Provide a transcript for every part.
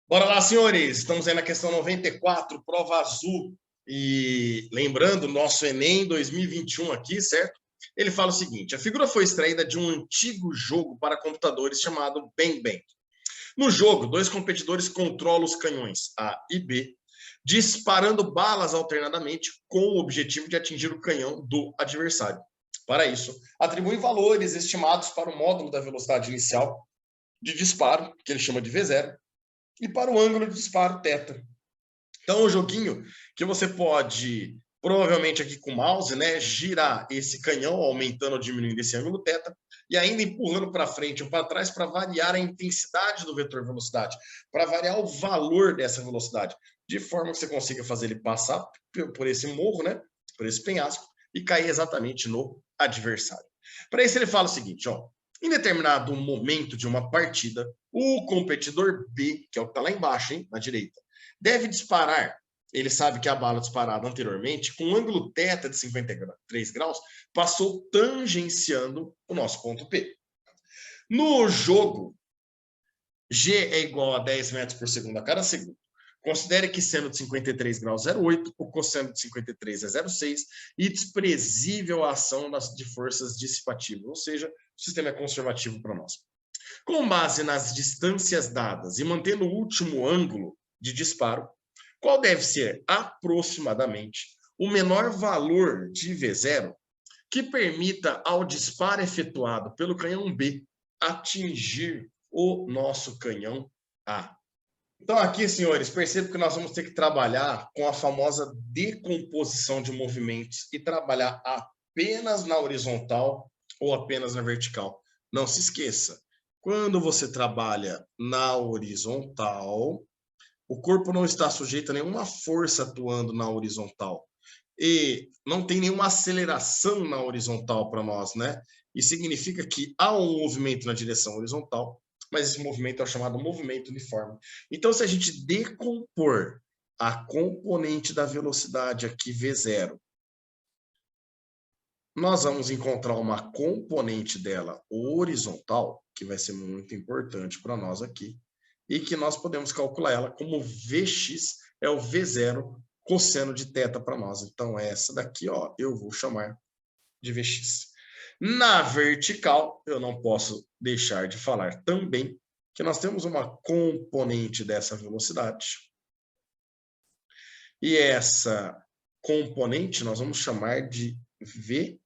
Bora lá, senhores. Estamos aí na questão 94, prova azul. E lembrando, nosso Enem 2021 aqui, certo? Ele fala o seguinte: a figura foi extraída de um antigo jogo para computadores chamado Bang Bang. No jogo, dois competidores controlam os canhões A e B, disparando balas alternadamente com o objetivo de atingir o canhão do adversário. Para isso, atribui valores estimados para o módulo da velocidade inicial de disparo, que ele chama de V0, e para o ângulo de disparo θ. Então, é um joguinho que você pode, provavelmente aqui com o mouse, né, girar esse canhão, aumentando ou diminuindo esse ângulo θ, e ainda empurrando para frente ou para trás para variar a intensidade do vetor velocidade, para variar o valor dessa velocidade, de forma que você consiga fazer ele passar por esse morro, né, por esse penhasco, e cair exatamente no adversário. Para isso, ele fala o seguinte, ó, em determinado momento de uma partida, o competidor B, que é o que está lá embaixo, hein, na direita, deve disparar. Ele sabe que a bala disparada anteriormente, com um ângulo θ de 53 graus, passou tangenciando o nosso ponto P. No jogo, G é igual a 10 metros por segundo a cada segundo. Considere que seno de 53 graus 0,8, o cosseno de 53 é 0,6 e desprezível a ação de forças dissipativas, ou seja, o sistema é conservativo para nós. Com base nas distâncias dadas e mantendo o último ângulo de disparo, qual deve ser aproximadamente o menor valor de V0 que permita ao disparo efetuado pelo canhão B atingir o nosso canhão A? Então aqui, senhores, percebo que nós vamos ter que trabalhar com a famosa decomposição de movimentos e trabalhar apenas na horizontal ou apenas na vertical. Não se esqueça, quando você trabalha na horizontal, o corpo não está sujeito a nenhuma força atuando na horizontal. E não tem nenhuma aceleração na horizontal para nós, né? Isso significa que há um movimento na direção horizontal, mas esse movimento é o chamado movimento uniforme. Então, se a gente decompor a componente da velocidade aqui, V0, nós vamos encontrar uma componente dela horizontal, que vai ser muito importante para nós aqui, e que nós podemos calcular ela como Vx é o V0 cosseno de θ para nós. Então, essa daqui, ó, eu vou chamar de Vx. Na vertical, eu não posso deixar de falar também que nós temos uma componente dessa velocidade. E essa componente nós vamos chamar de V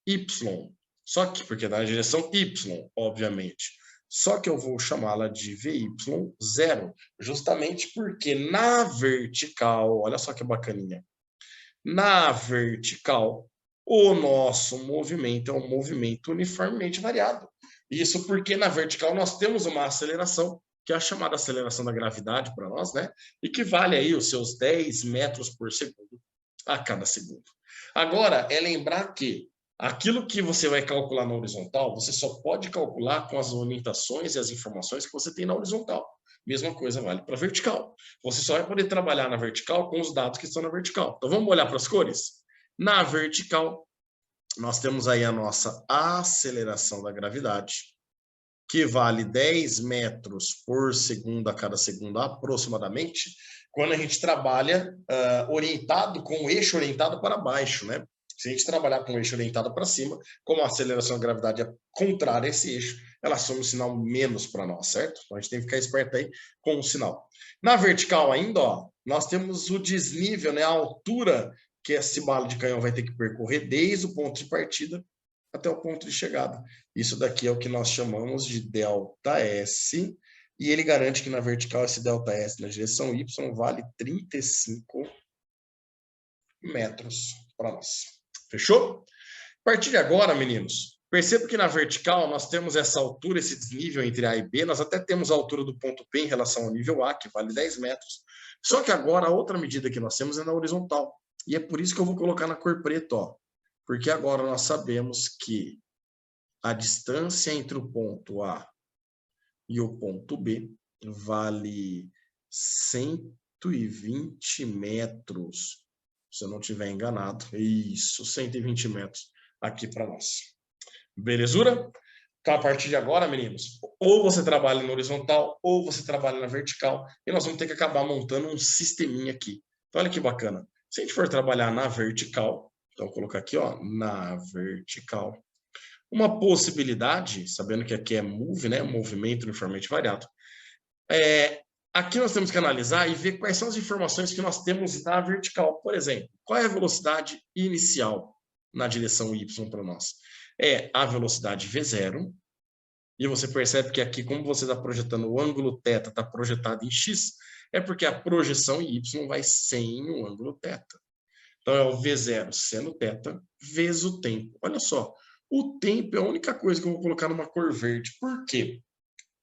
Y. Só que, porque na direção Y, obviamente. Só que eu vou chamá-la de VY0, justamente porque na vertical, olha só que bacaninha, na vertical, o nosso movimento é um movimento uniformemente variado. Isso porque na vertical nós temos uma aceleração, que é a chamada aceleração da gravidade para nós, né? E que vale aí os seus 10 metros por segundo a cada segundo. Agora, é lembrar que aquilo que você vai calcular na horizontal, você só pode calcular com as orientações e as informações que você tem na horizontal. Mesma coisa vale para a vertical. Você só vai poder trabalhar na vertical com os dados que estão na vertical. Então, vamos olhar para as cores? Na vertical, nós temos aí a nossa aceleração da gravidade, que vale 10 metros por segundo a cada segundo aproximadamente, quando a gente trabalha orientado, com o eixo orientado para baixo, né? Se a gente trabalhar com o eixo orientado para cima, como a aceleração da gravidade é contrária a esse eixo, ela assume um sinal menos para nós, certo? Então a gente tem que ficar esperto aí com o sinal. Na vertical ainda, ó, nós temos o desnível, né? A altura que esse bala de canhão vai ter que percorrer desde o ponto de partida até o ponto de chegada. Isso daqui é o que nós chamamos de ΔS, e ele garante que na vertical esse ΔS na direção Y vale 35 metros para nós. Fechou? A partir de agora, meninos, perceba que na vertical nós temos essa altura, esse desnível entre A e B, nós até temos a altura do ponto P em relação ao nível A, que vale 10 metros. Só que agora a outra medida que nós temos é na horizontal. E é por isso que eu vou colocar na cor preta, ó. Porque agora nós sabemos que a distância entre o ponto A e o ponto B vale 120 metros, se eu não estiver enganado. Isso, 120 metros aqui para nós. Belezura? Então, a partir de agora, meninos, ou você trabalha na horizontal, ou você trabalha na vertical, e nós vamos ter que acabar montando um sisteminha aqui. Então, olha que bacana. Se a gente for trabalhar na vertical, então, vou colocar aqui, ó, na vertical. Uma possibilidade, sabendo que aqui é move, né, movimento uniformemente variado, aqui nós temos que analisar e ver quais são as informações que nós temos na vertical. Por exemplo, qual é a velocidade inicial na direção Y para nós? É a velocidade V0, e você percebe que aqui, como você está projetando o ângulo θ, está projetado em X, é porque a projeção em Y vai sem o ângulo θ. Então, é o V0 seno θ vezes o tempo. Olha só, o tempo é a única coisa que eu vou colocar numa cor verde. Por quê?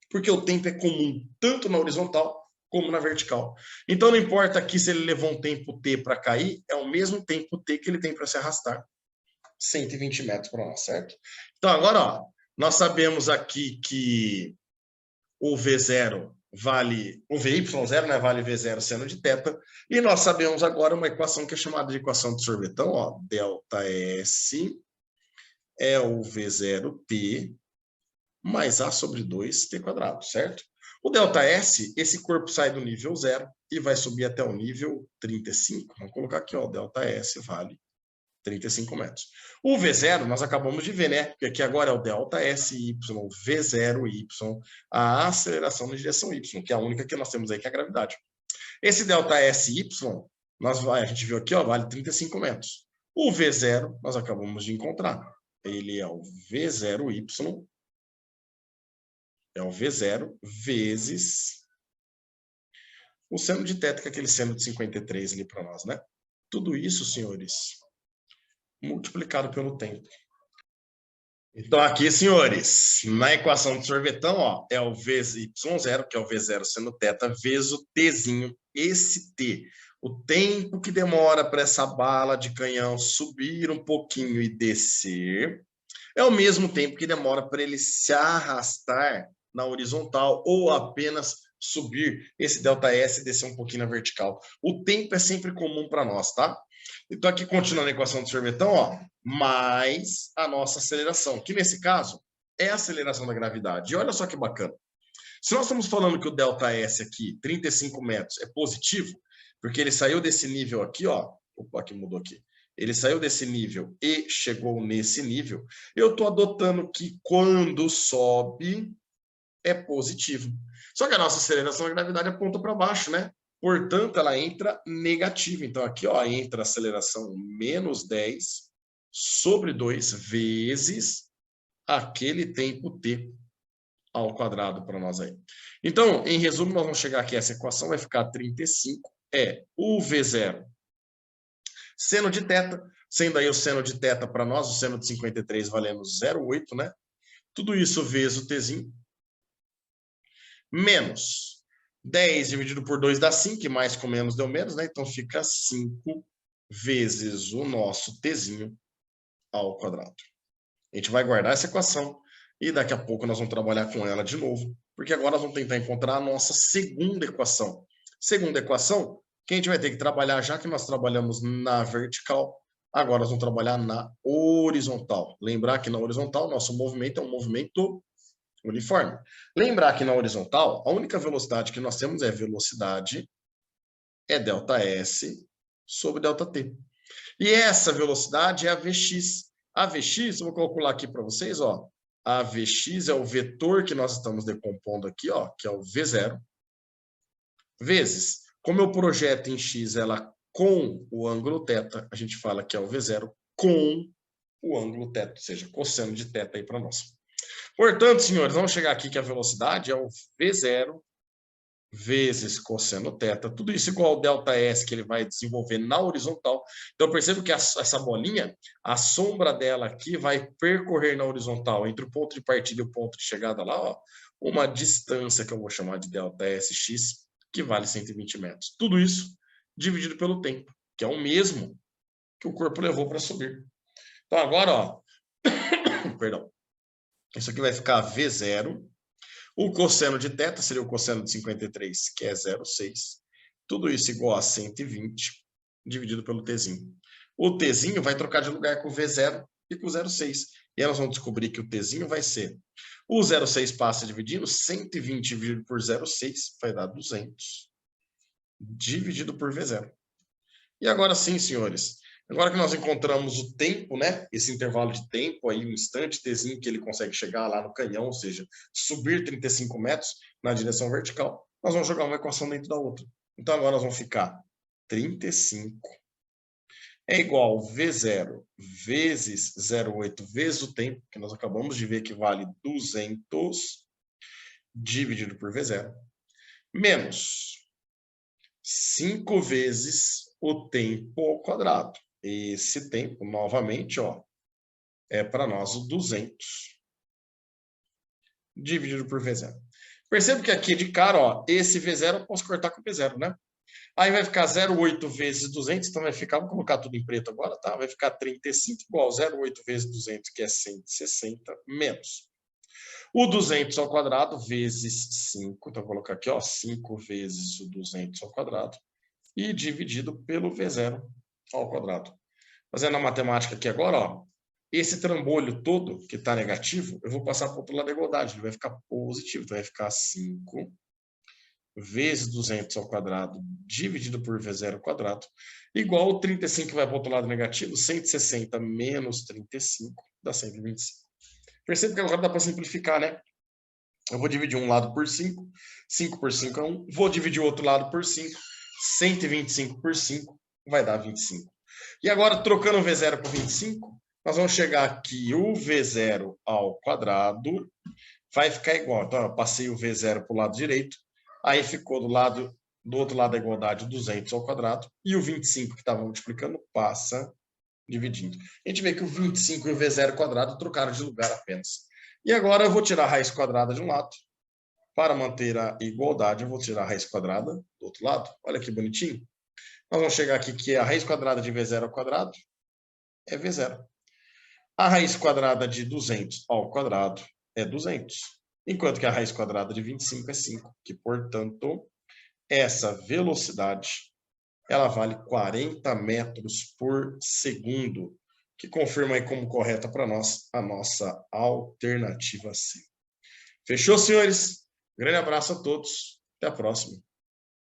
Porque o tempo é comum tanto na horizontal como na vertical. Então, não importa aqui se ele levou um tempo t para cair, é o mesmo tempo t que ele tem para se arrastar. 120 metros para nós, certo? Então, agora, ó, nós sabemos aqui que o V0 vale, o VY0, né, vale V0 seno de θ, e nós sabemos agora uma equação que é chamada de equação de sorvetão, ó, ΔS é o V0t mais A sobre 2t quadrado, certo? O ΔS, esse corpo sai do nível 0 e vai subir até o nível 35. Vamos colocar aqui, ó, ΔS vale 35 metros. O V0, nós acabamos de ver, né? Porque aqui agora é o ΔSY, V0Y, a aceleração na direção Y, que é a única que nós temos aí, que é a gravidade. Esse ΔSY, a gente viu aqui, ó, vale 35 metros. O V0, nós acabamos de encontrar. Ele é o V0Y, é o V0 vezes o seno de θ, que é aquele seno de 53 ali para nós, né? Tudo isso, senhores, multiplicado pelo tempo. Então, aqui, senhores, na equação de sorvetão, ó, é o VY0, que é o V0 seno θ, vezes o Tzinho, esse T. O tempo que demora para essa bala de canhão subir um pouquinho e descer é o mesmo tempo que demora para ele se arrastar na horizontal ou apenas subir esse ΔS e descer um pouquinho na vertical. O tempo é sempre comum para nós, tá? Então, aqui, continuando a equação do sorvetão, ó, mais a nossa aceleração, que nesse caso é a aceleração da gravidade. E olha só que bacana. Se nós estamos falando que o ΔS aqui, 35 metros, é positivo, porque ele saiu desse nível aqui, ó. Opa, aqui mudou aqui. Ele saiu desse nível e chegou nesse nível. Eu estou adotando que quando sobe é positivo. Só que a nossa aceleração da gravidade aponta para baixo, né? Portanto, ela entra negativa. Então, aqui, ó, entra a aceleração menos 10 sobre 2 vezes aquele tempo t ao quadrado para nós aí. Então, em resumo, nós vamos chegar aqui, essa equação vai ficar 35, é o V0 seno de θ, sendo aí o seno de θ para nós, o seno de 53 valendo 0,8, né? Tudo isso vezes o tzinho, menos 10 dividido por 2 dá 5, que mais com menos deu menos, né? Então fica 5 vezes o nosso tzinho ao quadrado. A gente vai guardar essa equação e daqui a pouco nós vamos trabalhar com ela de novo, porque agora nós vamos tentar encontrar a nossa segunda equação. Segunda equação, que a gente vai ter que trabalhar, já que nós trabalhamos na vertical, agora nós vamos trabalhar na horizontal. Lembrar que na horizontal, nosso movimento é um movimento uniforme. Lembrar que na horizontal, a única velocidade que nós temos é velocidade, é ΔS sobre ΔT. E essa velocidade é a Vx. A Vx, eu vou calcular aqui para vocês, ó. A Vx é o vetor que nós estamos decompondo aqui, ó, que é o V0, vezes, como eu projeto em X ela com o ângulo θ, a gente fala que é o V0 com o ângulo θ, ou seja, cosseno de θ aí para nós. Portanto, senhores, vamos chegar aqui que a velocidade é o V0 vezes cosseno θ, tudo isso igual ao ΔS que ele vai desenvolver na horizontal. Então, percebo que essa bolinha, a sombra dela aqui vai percorrer na horizontal, entre o ponto de partida e o ponto de chegada lá, ó, uma distância que eu vou chamar de ΔSX, que vale 120 metros. Tudo isso dividido pelo tempo, que é o mesmo que o corpo levou para subir. Então, agora, ó, perdão, isso aqui vai ficar V0. O cosseno de θ seria o cosseno de 53, que é 0,6. Tudo isso igual a 120, dividido pelo tzinho. O tzinho vai trocar de lugar com o V0 e com o 0,6. E aí nós vamos descobrir que o tzinho vai ser o 0,6 passa dividindo 120 dividido por 0,6 vai dar 200 dividido por V0. E agora sim, senhores, agora que nós encontramos o tempo, né, esse intervalo de tempo, aí, um instante tzinho que ele consegue chegar lá no canhão, ou seja, subir 35 metros na direção vertical, nós vamos jogar uma equação dentro da outra. Então agora nós vamos ficar 35 é igual V0 vezes 0,8 vezes o tempo, que nós acabamos de ver que vale 200, dividido por V0, menos 5 vezes o tempo ao quadrado. Esse tempo, novamente, ó, é para nós o 200, dividido por V0. Perceba que aqui de cara, ó, esse V0 eu posso cortar com o V0, né? Aí vai ficar 0,8 vezes 200, então vai ficar, vou colocar tudo em preto agora, tá? Vai ficar 35 igual 0,8 vezes 200, que é 160, menos o 200 ao quadrado vezes 5, então vou colocar aqui, ó, 5 vezes o 200 ao quadrado, e dividido pelo V0 ao quadrado. Fazendo a matemática aqui agora, ó, esse trambolho todo que está negativo, eu vou passar para o outro lado da igualdade, ele vai ficar positivo, então vai ficar 5 vezes 200 ao quadrado dividido por V0 ao quadrado, igual o 35 que vai para o outro lado negativo, 160 menos 35 dá 125. Percebe que agora dá para simplificar, né? Eu vou dividir um lado por 5, 5 por 5 é 1, vou dividir o outro lado por 5, 125 por 5 vai dar 25. E agora, trocando o V0 por 25, nós vamos chegar aqui, o V0 ao quadrado vai ficar igual. Então, eu passei o V0 para o lado direito, aí ficou do outro lado da igualdade, 200 ao quadrado, e o 25 que estava multiplicando passa dividindo. A gente vê que o 25 e o V0 quadrado trocaram de lugar apenas. E agora eu vou tirar a raiz quadrada de um lado. Para manter a igualdade, eu vou tirar a raiz quadrada do outro lado. Olha que bonitinho. Nós vamos chegar aqui que a raiz quadrada de V0 ao quadrado é V0. A raiz quadrada de 200 ao quadrado é 200. Enquanto que a raiz quadrada de 25 é 5. Que, portanto, essa velocidade ela vale 40 metros por segundo, que confirma aí como correta para nós a nossa alternativa C. Fechou, senhores? Grande abraço a todos. Até a próxima.